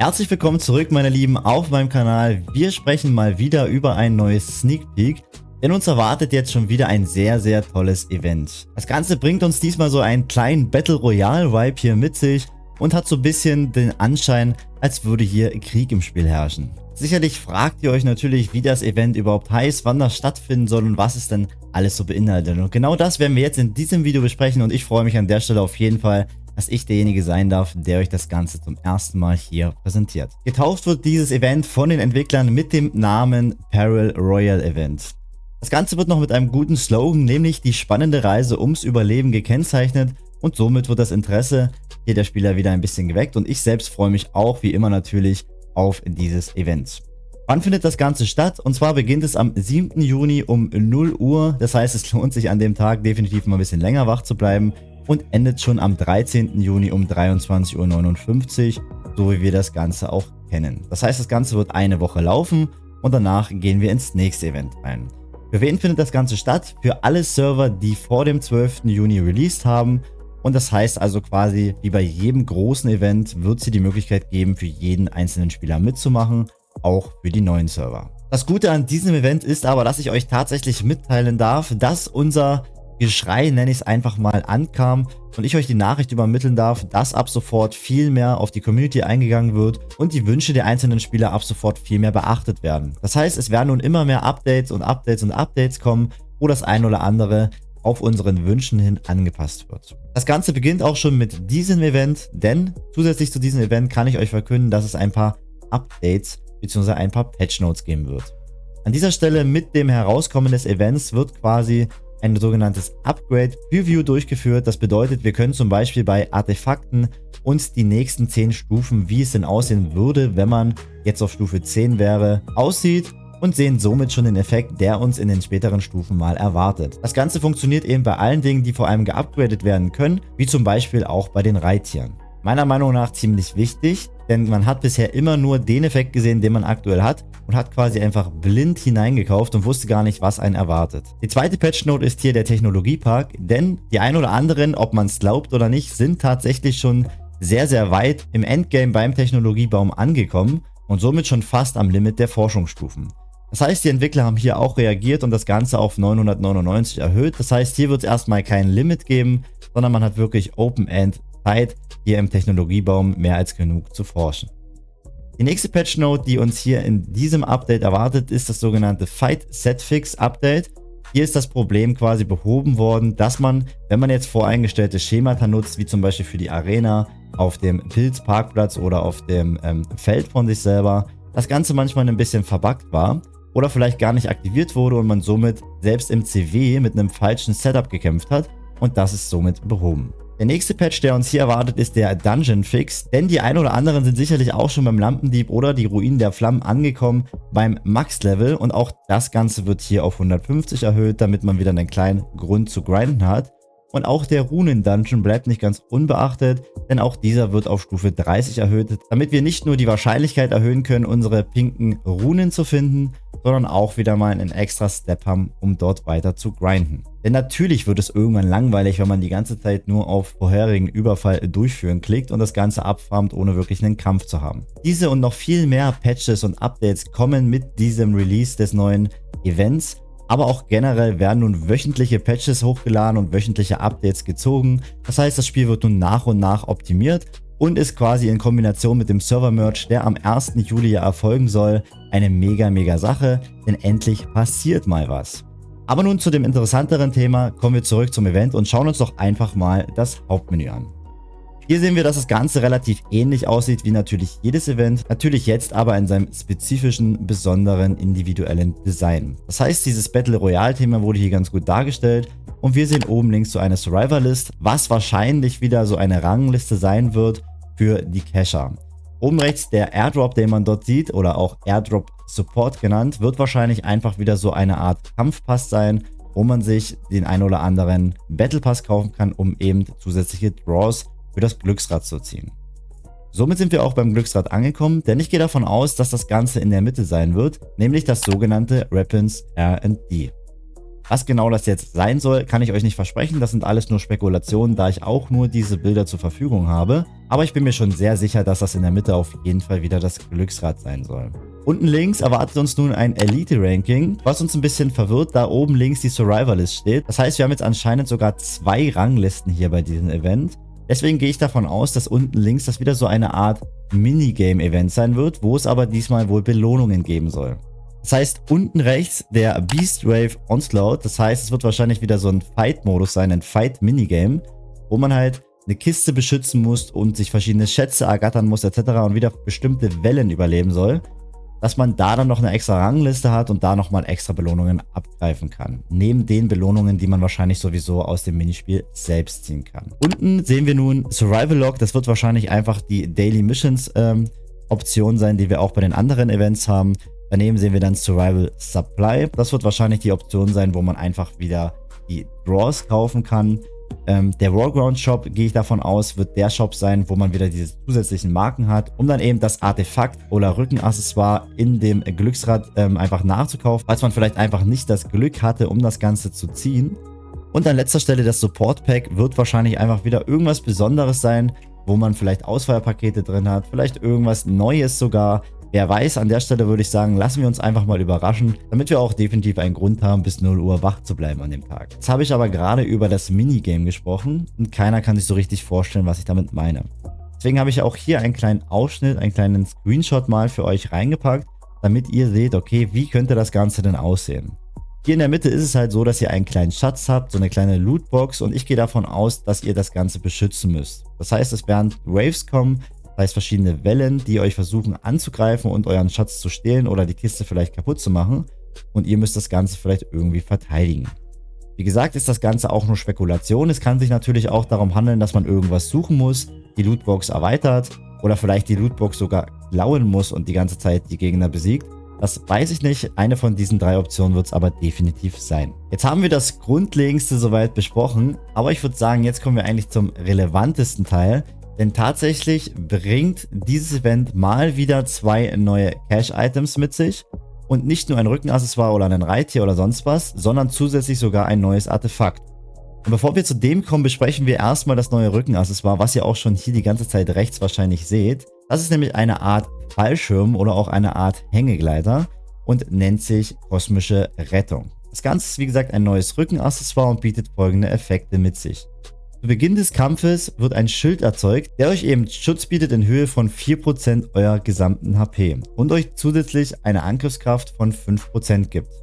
Herzlich willkommen zurück, meine Lieben, auf meinem Kanal. Wir sprechen mal wieder über ein neues Sneak Peek, denn uns erwartet jetzt schon wieder ein sehr, sehr tolles Event. Das Ganze bringt uns diesmal so einen kleinen Battle Royale Vibe hier mit sich und hat so ein bisschen den Anschein, als würde hier Krieg im Spiel herrschen. Sicherlich fragt ihr euch natürlich, wie das Event überhaupt heißt, wann das stattfinden soll und was es denn alles so beinhaltet. Und genau das werden wir jetzt in diesem Video besprechen und ich freue mich an der Stelle auf jeden Fall, dass ich derjenige sein darf, der euch das Ganze zum ersten Mal hier präsentiert. Getauft wird dieses Event von den Entwicklern mit dem Namen Peril Royale Event. Das Ganze wird noch mit einem guten Slogan, nämlich die spannende Reise ums Überleben, gekennzeichnet und somit wird das Interesse hier der Spieler wieder ein bisschen geweckt und ich selbst freue mich auch wie immer natürlich auf dieses Event. Wann findet das Ganze statt? Und zwar beginnt es am 7. Juni um 0 Uhr, das heißt es lohnt sich an dem Tag definitiv mal ein bisschen länger wach zu bleiben und endet schon am 13. Juni um 23:59 Uhr, so wie wir das Ganze auch kennen. Das heißt, das Ganze wird eine Woche laufen und danach gehen wir ins nächste Event rein. Für wen findet das Ganze statt? Für alle Server, die vor dem 12. Juni released haben. Und das heißt also quasi, wie bei jedem großen Event wird es hier die Möglichkeit geben, für jeden einzelnen Spieler mitzumachen, auch für die neuen Server. Das Gute an diesem Event ist aber, dass ich euch tatsächlich mitteilen darf, dass unser Geschrei, nenne ich es einfach mal, ankam und ich euch die Nachricht übermitteln darf, dass ab sofort viel mehr auf die Community eingegangen wird und die Wünsche der einzelnen Spieler ab sofort viel mehr beachtet werden. Das heißt, es werden nun immer mehr Updates und Updates und Updates kommen, wo das ein oder andere auf unseren Wünschen hin angepasst wird. Das Ganze beginnt auch schon mit diesem Event, denn zusätzlich zu diesem Event kann ich euch verkünden, dass es ein paar Updates bzw. ein paar Patch Notes geben wird. An dieser Stelle mit dem Herauskommen des Events wird quasi ein sogenanntes Upgrade Preview durchgeführt. Das bedeutet, wir können zum Beispiel bei Artefakten uns die nächsten 10 Stufen, wie es denn aussehen würde, wenn man jetzt auf Stufe 10 wäre, aussieht und sehen somit schon den Effekt, der uns in den späteren Stufen mal erwartet. Das Ganze funktioniert eben bei allen Dingen, die vor allem geupgradet werden können, wie zum Beispiel auch bei den Reittieren. Meiner Meinung nach ziemlich wichtig, denn man hat bisher immer nur den Effekt gesehen, den man aktuell hat und hat quasi einfach blind hineingekauft und wusste gar nicht, was einen erwartet. Die zweite Patchnote ist hier der Technologiepark, denn die ein oder anderen, ob man es glaubt oder nicht, sind tatsächlich schon sehr, sehr weit im Endgame beim Technologiebaum angekommen und somit schon fast am Limit der Forschungsstufen. Das heißt, die Entwickler haben hier auch reagiert und das Ganze auf 999 erhöht. Das heißt, hier wird es erstmal kein Limit geben, sondern man hat wirklich Open-End Zeit, hier im Technologiebaum mehr als genug zu forschen. Die nächste Patchnote, die uns hier in diesem Update erwartet, ist das sogenannte Fight Set Fix Update. Hier ist das Problem quasi behoben worden, dass man, wenn man jetzt voreingestellte Schemata nutzt, wie zum Beispiel für die Arena, auf dem Pilzparkplatz oder auf dem Feld von sich selber, das Ganze manchmal ein bisschen verbuggt war oder vielleicht gar nicht aktiviert wurde und man somit selbst im CW mit einem falschen Setup gekämpft hat und das ist somit behoben. Der nächste Patch, der uns hier erwartet, ist der Dungeon Fix, denn die ein oder anderen sind sicherlich auch schon beim Lampendieb oder die Ruinen der Flammen angekommen beim Max-Level und auch das Ganze wird hier auf 150 erhöht, damit man wieder einen kleinen Grund zu grinden hat. Und auch der Runen-Dungeon bleibt nicht ganz unbeachtet, denn auch dieser wird auf Stufe 30 erhöht, damit wir nicht nur die Wahrscheinlichkeit erhöhen können, unsere pinken Runen zu finden, sondern auch wieder mal einen extra Step haben, um dort weiter zu grinden. Denn natürlich wird es irgendwann langweilig, wenn man die ganze Zeit nur auf vorherigen Überfall durchführen klickt und das Ganze abfarmt, ohne wirklich einen Kampf zu haben. Diese und noch viel mehr Patches und Updates kommen mit diesem Release des neuen Events. Aber auch generell werden nun wöchentliche Patches hochgeladen und wöchentliche Updates gezogen. Das heißt, das Spiel wird nun nach und nach optimiert und ist quasi in Kombination mit dem Server-Merge, der am 1. Juli erfolgen soll, eine mega Sache, denn endlich passiert mal was. Aber nun zu dem interessanteren Thema, kommen wir zurück zum Event und schauen uns doch einfach mal das Hauptmenü an. Hier sehen wir, dass das Ganze relativ ähnlich aussieht wie natürlich jedes Event, natürlich jetzt aber in seinem spezifischen, besonderen, individuellen Design. Das heißt, dieses Battle Royale Thema wurde hier ganz gut dargestellt und wir sehen oben links so eine Survivor List, was wahrscheinlich wieder so eine Rangliste sein wird für die Cacher. Oben rechts der Airdrop, den man dort sieht oder auch Airdrop Support genannt, wird wahrscheinlich einfach wieder so eine Art Kampfpass sein, wo man sich den ein oder anderen Battle Pass kaufen kann, um eben zusätzliche Draws für das Glücksrad zu ziehen. Somit sind wir auch beim Glücksrad angekommen, denn ich gehe davon aus, dass das Ganze in der Mitte sein wird, nämlich das sogenannte Weapons R&D. Was genau das jetzt sein soll, kann ich euch nicht versprechen. Das sind alles nur Spekulationen, da ich auch nur diese Bilder zur Verfügung habe. Aber ich bin mir schon sehr sicher, dass das in der Mitte auf jeden Fall wieder das Glücksrad sein soll. Unten links erwartet uns nun ein Elite-Ranking, was uns ein bisschen verwirrt, da oben links die Survival-List steht. Das heißt, wir haben jetzt anscheinend sogar 2 Ranglisten hier bei diesem Event. Deswegen gehe ich davon aus, dass unten links das wieder so eine Art Minigame-Event sein wird, wo es aber diesmal wohl Belohnungen geben soll. Das heißt, unten rechts der Beast Wave Onslaught, das heißt, es wird wahrscheinlich wieder so ein Fight-Modus sein, ein Fight-Minigame, wo man halt eine Kiste beschützen muss und sich verschiedene Schätze ergattern muss etc. und wieder bestimmte Wellen überleben soll, dass man da dann noch eine extra Rangliste hat und da nochmal extra Belohnungen abgreifen kann. Neben den Belohnungen, die man wahrscheinlich sowieso aus dem Minispiel selbst ziehen kann. Unten sehen wir nun Survival Log, das wird wahrscheinlich einfach die Daily Missions Option sein, die wir auch bei den anderen Events haben. Daneben sehen wir dann Survival Supply. Das wird wahrscheinlich die Option sein, wo man einfach wieder die Draws kaufen kann. Der Warground Shop, gehe ich davon aus, wird der Shop sein, wo man wieder diese zusätzlichen Marken hat, um dann eben das Artefakt oder Rückenaccessoire in dem Glücksrad einfach nachzukaufen, falls man vielleicht einfach nicht das Glück hatte, um das Ganze zu ziehen. Und an letzter Stelle das Support Pack wird wahrscheinlich einfach wieder irgendwas Besonderes sein, wo man vielleicht Auswahlpakete drin hat, vielleicht irgendwas Neues sogar. Wer weiß, an der Stelle würde ich sagen, lassen wir uns einfach mal überraschen, damit wir auch definitiv einen Grund haben, bis 0 Uhr wach zu bleiben an dem Tag. Jetzt habe ich aber gerade über das Minigame gesprochen und keiner kann sich so richtig vorstellen, was ich damit meine. Deswegen habe ich auch hier einen kleinen Ausschnitt, einen kleinen Screenshot mal für euch reingepackt, damit ihr seht, okay, wie könnte das Ganze denn aussehen. Hier in der Mitte ist es halt so, dass ihr einen kleinen Schatz habt, so eine kleine Lootbox und ich gehe davon aus, dass ihr das Ganze beschützen müsst. Das heißt, es werden Waves kommen, das heißt verschiedene Wellen, die euch versuchen anzugreifen und euren Schatz zu stehlen oder die Kiste vielleicht kaputt zu machen und ihr müsst das Ganze vielleicht irgendwie verteidigen. Wie gesagt, ist das Ganze auch nur Spekulation. Es kann sich natürlich auch darum handeln, dass man irgendwas suchen muss, die Lootbox erweitert oder vielleicht die Lootbox sogar klauen muss und die ganze Zeit die Gegner besiegt. Das weiß ich nicht. Eine von diesen 3 Optionen wird es aber definitiv sein. Jetzt haben wir das Grundlegendste soweit besprochen, aber ich würde sagen, jetzt kommen wir eigentlich zum relevantesten Teil. Denn tatsächlich bringt dieses Event mal wieder 2 neue Cash-Items mit sich. Und nicht nur ein Rückenaccessoire oder ein Reittier oder sonst was, sondern zusätzlich sogar ein neues Artefakt. Und bevor wir zu dem kommen, besprechen wir erstmal das neue Rückenaccessoire, was ihr auch schon hier die ganze Zeit rechts wahrscheinlich seht. Das ist nämlich eine Art Fallschirm oder auch eine Art Hängegleiter und nennt sich Kosmische Rettung. Das Ganze ist wie gesagt ein neues Rückenaccessoire und bietet folgende Effekte mit sich. Zu Beginn des Kampfes wird ein Schild erzeugt, der euch eben Schutz bietet in Höhe von 4% eurer gesamten HP und euch zusätzlich eine Angriffskraft von 5% gibt.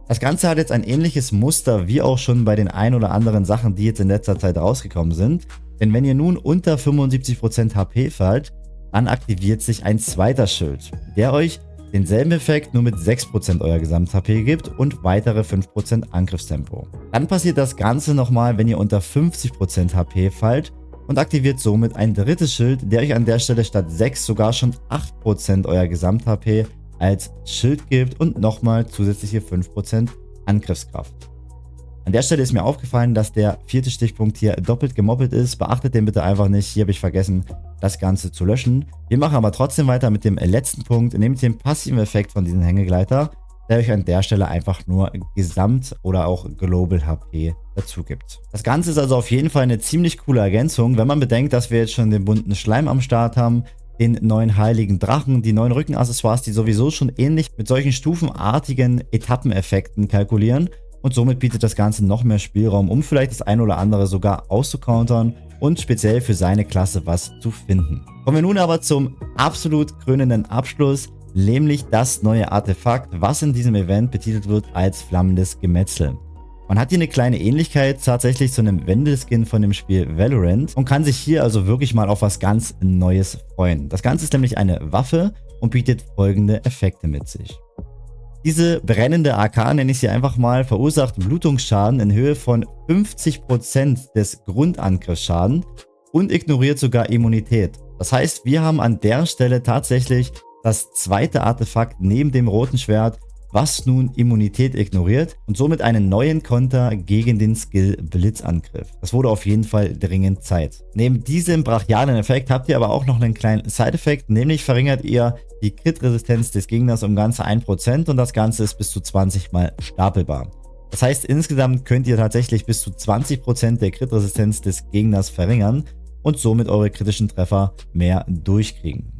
Das Ganze hat jetzt ein ähnliches Muster wie auch schon bei den ein oder anderen Sachen, die jetzt in letzter Zeit rausgekommen sind. Denn wenn ihr nun unter 75% HP fallt, dann aktiviert sich ein zweiter Schild, der euch denselben Effekt nur mit 6% eurer Gesamt-HP gibt und weitere 5% Angriffstempo. Dann passiert das Ganze nochmal, wenn ihr unter 50% HP fallt und aktiviert somit ein drittes Schild, der euch an der Stelle statt 6 sogar schon 8% eurer Gesamt-HP als Schild gibt und nochmal zusätzliche 5% Angriffskraft. An der Stelle ist mir aufgefallen, dass der 4. Stichpunkt hier doppelt gemoppelt ist. Beachtet den bitte einfach nicht. Hier habe ich vergessen, das Ganze zu löschen. Wir machen aber trotzdem weiter mit dem letzten Punkt, nämlich dem passiven Effekt von diesem Hängegleiter, der euch an der Stelle einfach nur Gesamt- oder auch Global HP dazu gibt. Das Ganze ist also auf jeden Fall eine ziemlich coole Ergänzung, wenn man bedenkt, dass wir jetzt schon den bunten Schleim am Start haben, den neuen heiligen Drachen, die neuen Rückenaccessoires, die sowieso schon ähnlich mit solchen stufenartigen Etappeneffekten kalkulieren. Und somit bietet das Ganze noch mehr Spielraum, um vielleicht das ein oder andere sogar auszucountern und speziell für seine Klasse was zu finden. Kommen wir nun aber zum absolut krönenden Abschluss, nämlich das neue Artefakt, was in diesem Event betitelt wird als flammendes Gemetzel. Man hat hier eine kleine Ähnlichkeit tatsächlich zu einem Wendelskin von dem Spiel Valorant und kann sich hier also wirklich mal auf was ganz Neues freuen. Das Ganze ist nämlich eine Waffe und bietet folgende Effekte mit sich. Diese brennende AK, nenne ich sie einfach mal, verursacht Blutungsschaden in Höhe von 50% des Grundangriffsschaden und ignoriert sogar Immunität. Das heißt, wir haben an der Stelle tatsächlich das zweite Artefakt neben dem roten Schwert, was nun Immunität ignoriert und somit einen neuen Konter gegen den Skill Blitzangriff. Das wurde auf jeden Fall dringend Zeit. Neben diesem brachialen Effekt habt ihr aber auch noch einen kleinen Side-Effekt, nämlich verringert ihr die Crit-Resistenz des Gegners um ganze 1% und das Ganze ist bis zu 20 mal stapelbar. Das heißt, insgesamt könnt ihr tatsächlich bis zu 20% der Crit-Resistenz des Gegners verringern und somit eure kritischen Treffer mehr durchkriegen.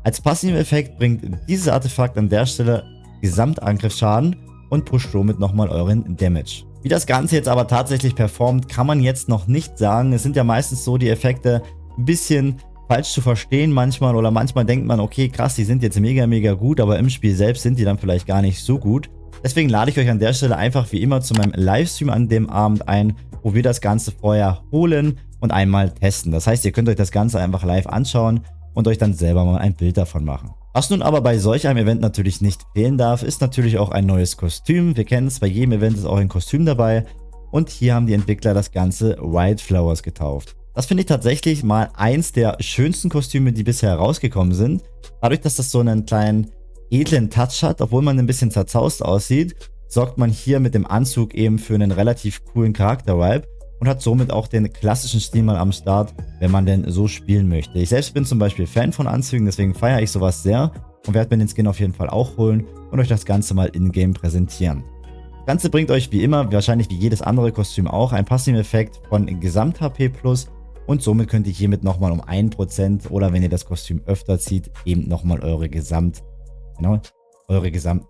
Als passiven Effekt bringt dieses Artefakt an der Stelle Gesamtangriffsschaden und pusht somit nochmal euren Damage. Wie das Ganze jetzt aber tatsächlich performt, kann man jetzt noch nicht sagen. Es sind ja meistens so die Effekte ein bisschen falsch zu verstehen manchmal, oder manchmal denkt man, okay krass, die sind jetzt mega gut, aber im Spiel selbst sind die dann vielleicht gar nicht so gut. Deswegen lade ich euch an der Stelle einfach wie immer zu meinem Livestream an dem Abend ein, wo wir das Ganze vorher holen und einmal testen. Das heißt, ihr könnt euch das Ganze einfach live anschauen und euch dann selber mal ein Bild davon machen. Was nun aber bei solch einem Event natürlich nicht fehlen darf, ist natürlich auch ein neues Kostüm. Wir kennen es, bei jedem Event ist auch ein Kostüm dabei. Und hier haben die Entwickler das Ganze Wildflowers getauft. Das finde ich tatsächlich mal eins der schönsten Kostüme, die bisher herausgekommen sind. Dadurch, dass das so einen kleinen edlen Touch hat, obwohl man ein bisschen zerzaust aussieht, sorgt man hier mit dem Anzug eben für einen relativ coolen Charakter-Vibe und hat somit auch den klassischen Stil mal am Start, wenn man denn so spielen möchte. Ich selbst bin zum Beispiel Fan von Anzügen, deswegen feiere ich sowas sehr und werde mir den Skin auf jeden Fall auch holen und euch das Ganze mal in-game präsentieren. Das Ganze bringt euch wie immer, wahrscheinlich wie jedes andere Kostüm auch, einen passiven Effekt von Gesamt-HP plus und somit könnt ihr hiermit nochmal um 1% oder wenn ihr das Kostüm öfter zieht, eben nochmal eure gesamten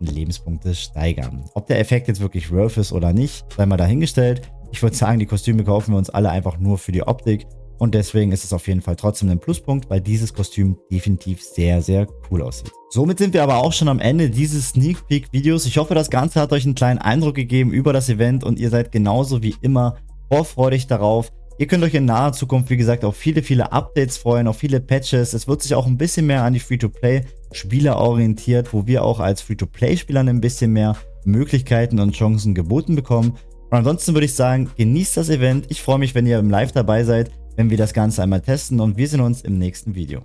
Lebenspunkte steigern. Ob der Effekt jetzt wirklich worth ist oder nicht, sei mal dahingestellt. Ich würde sagen, die Kostüme kaufen wir uns alle einfach nur für die Optik und deswegen ist es auf jeden Fall trotzdem ein Pluspunkt, weil dieses Kostüm definitiv sehr cool aussieht. Somit sind wir aber auch schon am Ende dieses Sneak Peek Videos. Ich hoffe, das Ganze hat euch einen kleinen Eindruck gegeben über das Event und ihr seid genauso wie immer vorfreudig darauf. Ihr könnt euch in naher Zukunft, wie gesagt, auf viele Updates freuen, auf viele Patches. Es wird sich auch ein bisschen mehr an die Free-to-Play-Spieler orientiert, wo wir auch als Free-to-Play-Spielern ein bisschen mehr Möglichkeiten und Chancen geboten bekommen. Und ansonsten würde ich sagen, genießt das Event. Ich freue mich, wenn ihr im Live dabei seid, wenn wir das Ganze einmal testen und wir sehen uns im nächsten Video.